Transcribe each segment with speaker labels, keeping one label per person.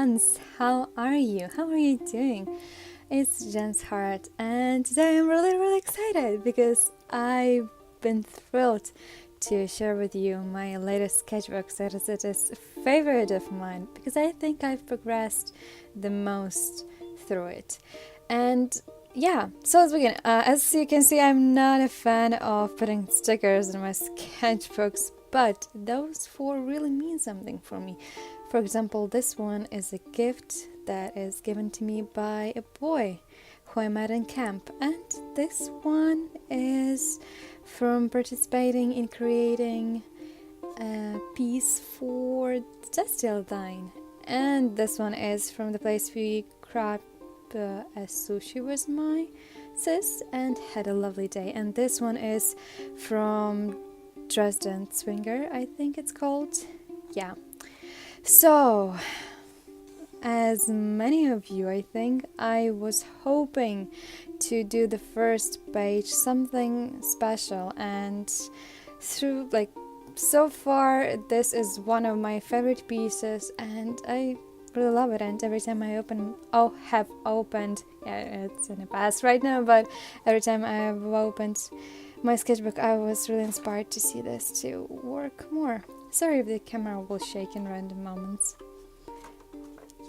Speaker 1: ones, how are you? How are you doing? It's Jen's Heart, and today I'm really excited because I've been thrilled to share with you my latest sketchbook that it is a favorite of mine because I think I've progressed the most through it. And yeah, so let's begin. As you can see, I'm not a fan of putting stickers in my sketchbooks, but those four really mean something for me. For example, this one is a gift that is given to me by a boy who I met in camp, and this one is from participating in creating a piece for the textile line, and this one is from the place we grabbed a sushi with my sis and had a lovely day. And this one is from Dresden Swinger, I think it's called. Yeah. So, as many of you, I think, I was hoping to do the first page something special, and through so far this is one of my favorite pieces and I really love it. And every time I have opened, it's in the past right now, but every time I have opened my sketchbook I was really inspired to see this to work more. Sorry if the camera will shake in random moments.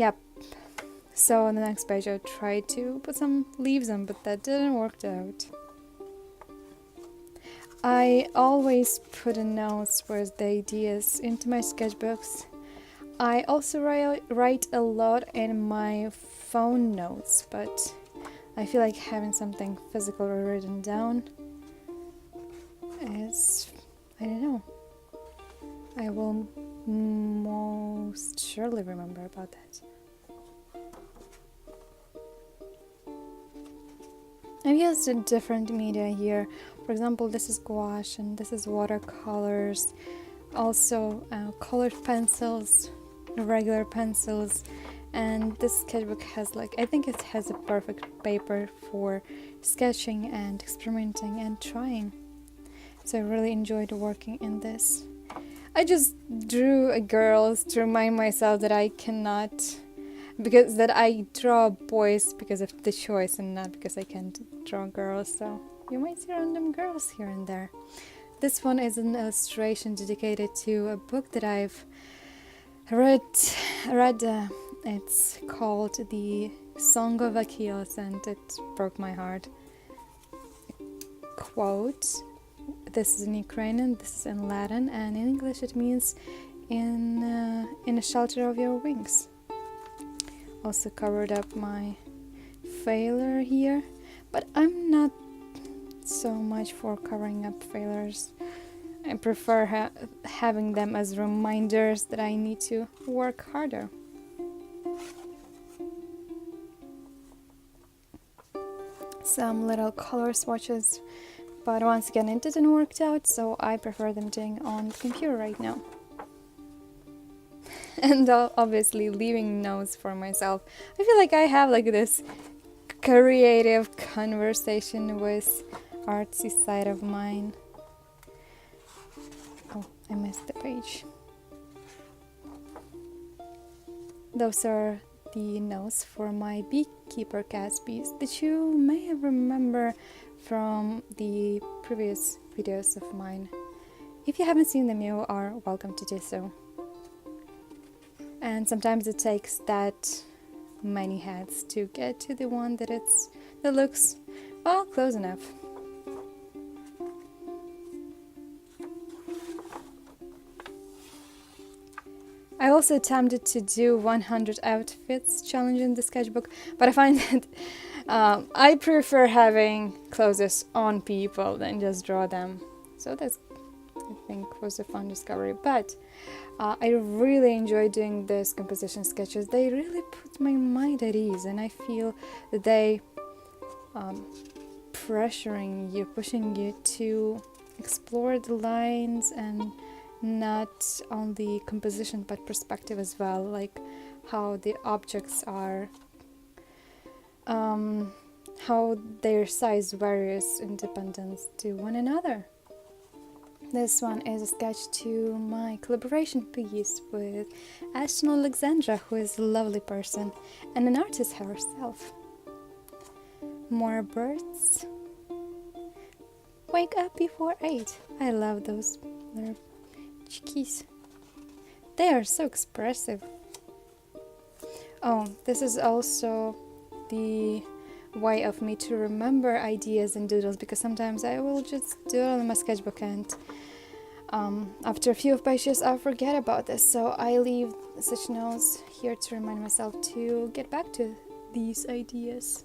Speaker 1: Yep. So on the next page I tried to put some leaves on, but that didn't work out. I always put a notes with the ideas into my sketchbooks. I also write a lot in my phone notes, but I feel like having something physical written down is, I don't know, I will most surely remember about that. I've used a different media here. For example, this is gouache and this is watercolors, also colored pencils, regular pencils, and this sketchbook has I think it has a perfect paper for sketching and experimenting and trying. So I really enjoyed working in this. I just drew girls to remind myself that I draw boys because of the choice and not because I can't draw girls, so you might see random girls here and there. This one is an illustration dedicated to a book that I've read. It's called The Song of Achilles, and it broke my heart. Quote, this is in Ukrainian, this is in Latin, and in English it means in a shelter of your wings. Also covered up my failure here, but I'm not so much for covering up failures. I prefer having them as reminders that I need to work harder. Some little color swatches, but once again it didn't work out, so I prefer them doing on the computer right now. And obviously leaving notes for myself. I feel like I have this creative conversation with artsy side of mine. Oh, I missed the page. Those are the notes for my beekeeper cat piece that you may have remember from the previous videos of mine. If you haven't seen them, you are welcome to do so. And sometimes it takes that many heads to get to the one that looks, well, close enough. I also attempted to do 100 outfits challenge in the sketchbook, but I find that I prefer having clothes on people than just draw them. So that's, I think, was a fun discovery. But I really enjoy doing these composition sketches. They really put my mind at ease, and I feel that they pressuring you, pushing you to explore the lines and not only composition but perspective as well, like how the objects are, how their size varies independent to one another. This one is a sketch to my collaboration piece with Ashton Alexandra, who is a lovely person and an artist herself. More birds. Wake up before 8. I love those little chickies. They are so expressive. Oh, this is also the way of me to remember ideas and doodles, because sometimes I will just doodle in my sketchbook and after a few pages I forget about this, so I leave such notes here to remind myself to get back to these ideas.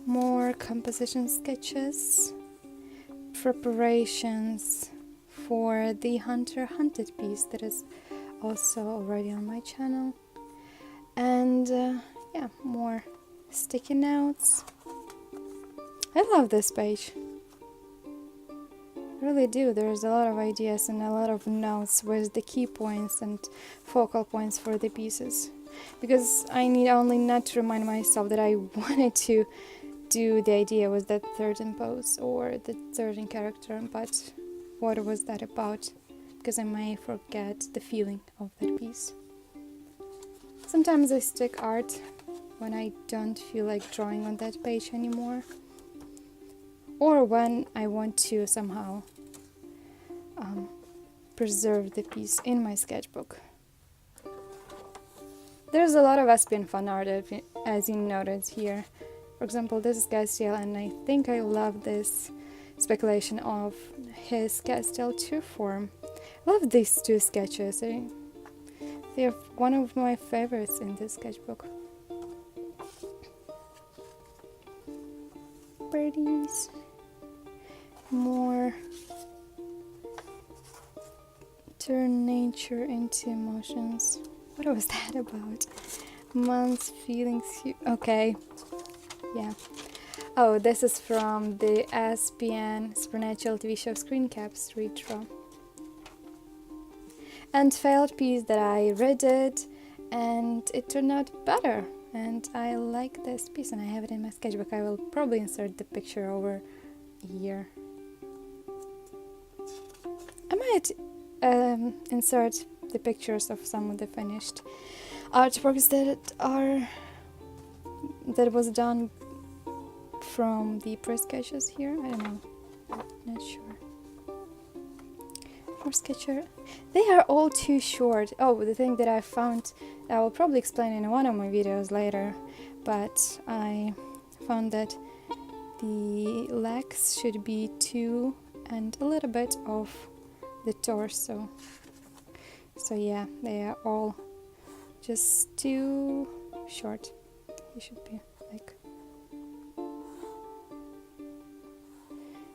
Speaker 1: More composition sketches, preparations for the Hunter Hunted piece that is also already on my channel, and yeah, more sticky notes. I love this page, I really do. There's a lot of ideas and a lot of notes with the key points and focal points for the pieces, because I need only not to remind myself that I wanted to do the idea with that certain pose or the certain character, but what was that about, because I may forget the feeling of that piece. Sometimes I stick art when I don't feel like drawing on that page anymore, or when I want to somehow preserve the piece in my sketchbook. There's a lot of Espion fan art, as you noted here. For example, this is Castiel, and I think I love this speculation of his Castiel 2 form. I love these two sketches. They are one of my favorites in this sketchbook. Birdies. More turn nature into emotions. What was that about? Months, feelings. Okay. Yeah. Oh, this is from the SPN Supernatural TV show Screen Caps redraw. And failed piece that I redid, and it turned out better. And I like this piece, and I have it in my sketchbook. I will probably insert the picture over here. I might insert the pictures of some of the finished artworks that was done from the press sketches here. I don't know, not sure. For sketcher, they are all too short. Oh, the thing that I found, I will probably explain in one of my videos later, but I found that the legs should be 2 and a little bit of the torso. So yeah, they are all just too short. He should be like,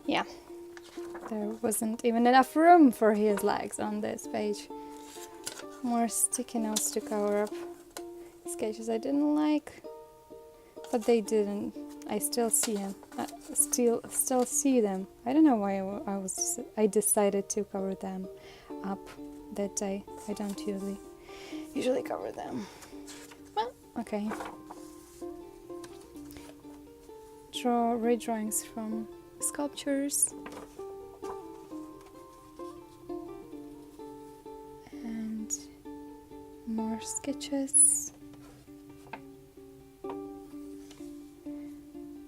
Speaker 1: yeah, there wasn't even enough room for his legs on this page. More sticky notes to cover up sketches I didn't like, but they didn't. I still see them. Still see them. I don't know why I decided to cover them up that day. I don't usually cover them. Well, okay. Draw redrawings from sculptures. And more sketches.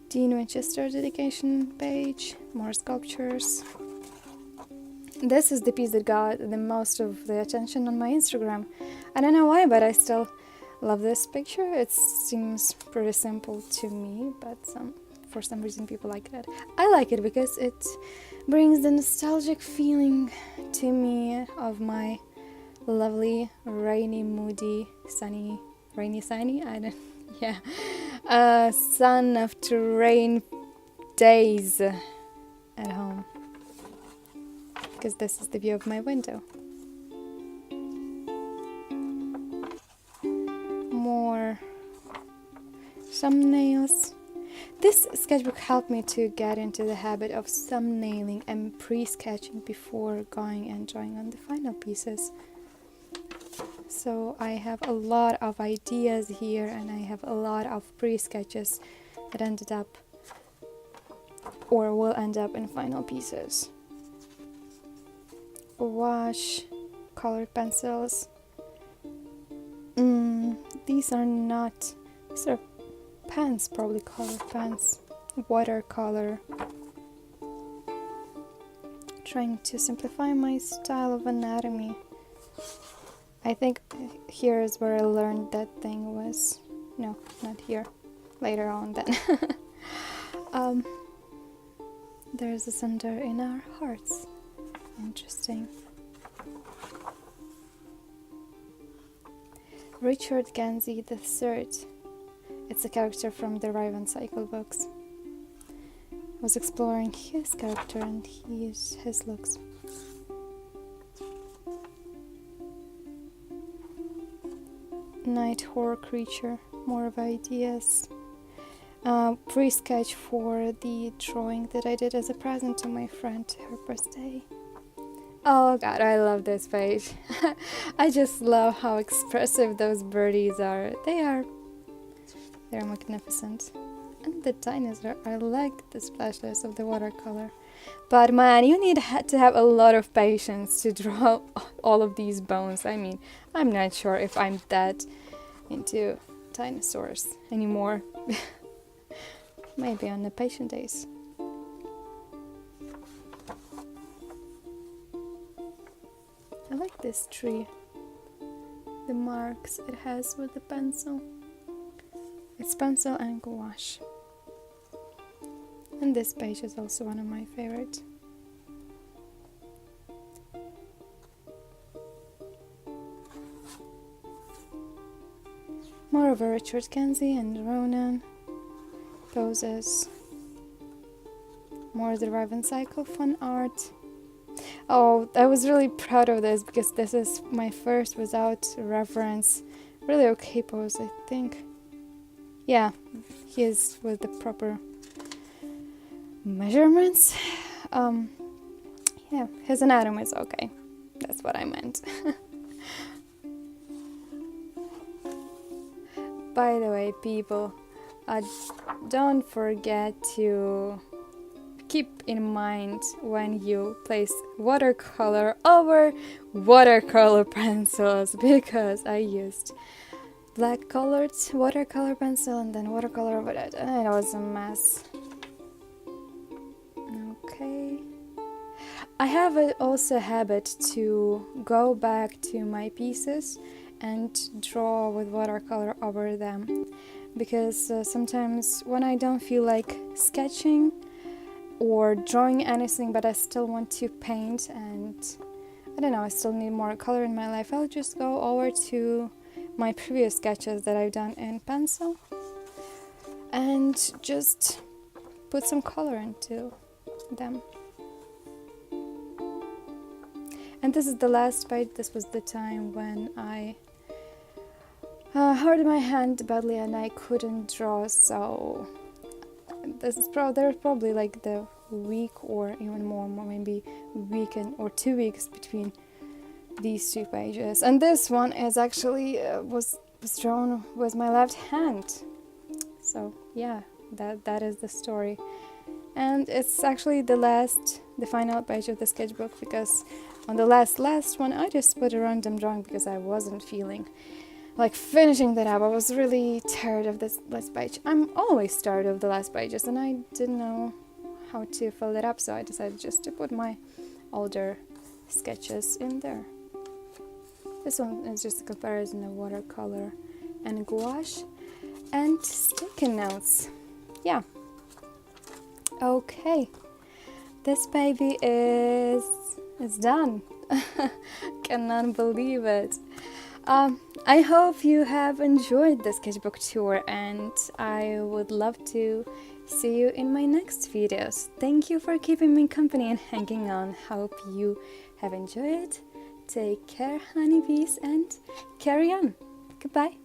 Speaker 1: Dean Winchester dedication page, more sculptures. This is the piece that got the most of the attention on my Instagram. I don't know why, but I still love this picture. It seems pretty simple to me, but for some reason people like it. I like it because it brings the nostalgic feeling to me of my lovely rainy, moody, sunny, sun after rain days at home, because this is the view of my window. More thumbnails. This sketchbook helped me to get into the habit of thumbnailing and pre-sketching before going and drawing on the final pieces. so I have a lot of ideas here, and I have a lot of pre-sketches that ended up or will end up in final pieces. Gouache, colored pencils. These are pens, probably colored pens. Watercolor. Trying to simplify my style of anatomy. I think here is where I learned that thing was... No, not here. Later on then. There's a center in our hearts. Interesting. Richard Ganzi III. It's a character from the Riven Cycle books. I was exploring his character and his looks. Night horror creature, more of ideas. Pre-sketch for the drawing that I did as a present to my friend, her birthday. Oh god, I love this page. I just love how expressive those birdies are. They're magnificent. And the dinosaur, I like the splashes of the watercolor. But man, you need to have a lot of patience to draw all of these bones. I mean, I'm not sure if I'm that into dinosaurs anymore. Maybe on the patient days. I like this tree. The marks it has with the pencil. It's pencil and gouache. And this page is also one of my favorites. More of a Richard Ganzi and Ronan poses. More of the Riven Cycle fun art. Oh, I was really proud of this because this is my first without reference. Really okay pose, I think. Yeah, he is with the proper measurements. Yeah, his anatomy is okay. That's what I meant. By the way, people, don't forget to keep in mind when you place watercolor over watercolor pencils, because I used black colored watercolor pencil and then watercolor over it, and it was a mess. Okay. I have also a habit to go back to my pieces and draw with watercolor over them, because sometimes when I don't feel like sketching or drawing anything but I still want to paint and I don't know, I still need more color in my life, I'll just go over to my previous sketches that I've done in pencil and just put some color into them. And this is the last page. This was the time when I hurt my hand badly and I couldn't draw, so this is there's probably like the week or even more maybe weekend or 2 weeks between these two pages. And this one is actually was drawn with my left hand. So yeah, that is the story. And it's actually the final page of the sketchbook, because on the last one I just put a random drawing because I wasn't feeling like finishing that up. I was really tired of this last page. I'm always tired of the last pages and I didn't know how to fill it up, so I decided just to put my older sketches in there. This one is just a comparison of watercolor and gouache and sticky notes. Yeah. Okay. This baby is done. Cannot believe it. I hope you have enjoyed the sketchbook tour, and I would love to see you in my next videos. Thank you for keeping me company and hanging on. Hope you have enjoyed. Take care, honeybees, and carry on. Goodbye.